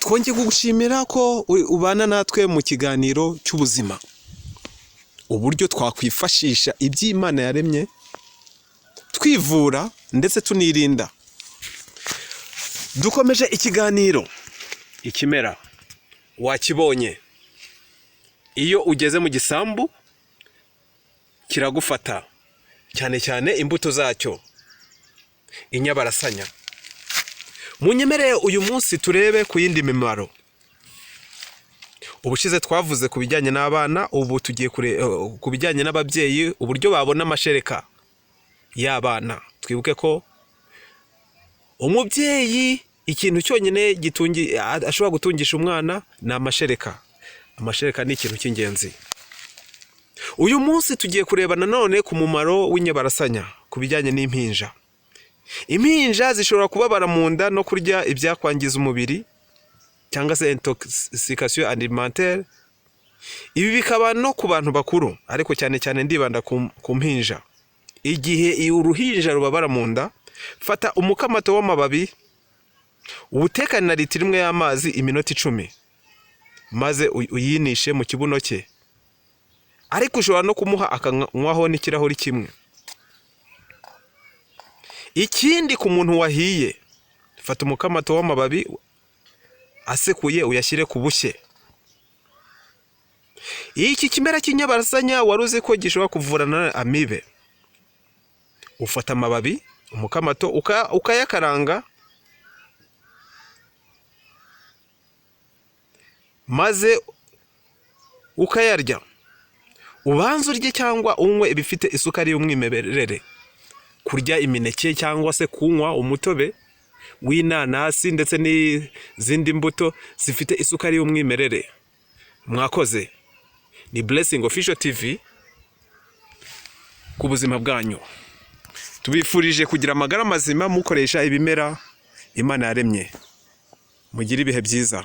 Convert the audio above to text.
twongeye kugushimira ko ubana natwe mu kiganiro cy'ubuzima, uburyo twakwifashisha iby'Imana yaremye twivura ndetse tunirinda. Dukomeje ikiganiro, ikimera wakibonye, iyo ugeze mu gisambu kiragufata, cyane cyane imbuto zacyo, inyabarasanya. Munyemereye uyu munsi turebe ku yindi mimaro. Ubushize twavuze ku bijyanye n'abana, ubu tugiye ku bijyanye n'ababyeyi, uburyo babona amashereka y'abana. Twibuke ko umubyeyi ikintu cyonyine ashobora gutungisha umwana ni amashereka. Amashereka ni ikintu cy'ingenzi. Uyu munsi tugiye kureba nanone ku mumaro w'inyabarasanya ku bijyanye n'impinja. Impinja zishobora kubabara mu nda no kurya ibyakwangiza umubiri cyangwa se intoxication alimentaire. Ibi bikaba no ku bantu bakuru, ariko cyane cyane ndibanda ku mpinja. Igihe uruhinja rubabara mu nda, fata umukamato w'amababi, ubutekane na litiro imwe y'amazi iminota 10, maze uyinishe mu kibuno cye. Ariko ushobora no kumuha akanywaho n'ikirahuri kimwe. Ikindi ku muntu wahiye, fata umukamato w'amababi asekuye uyashyire ku bushye. Iki kimera cy'inyabarasanya waruzi ko gishobora kuvurana amibe. Ufata amababi, umukamato ukayakaranga, maze ukayarya. Ubanza urye cyangwa unywe ibifite isukari y'umwimerere. Kurya imineke cyangwa se kunywa umutobe w'inanasi ndetse n'izindi mbuto zifite isukari y'umwimerere. Mwakoze. Ni Blessing Official TV ku buzima bwanyu. Tubifurije kugira amagara mazima mukoresha ibimera Imana yaremye. Mugire ibihe byiza.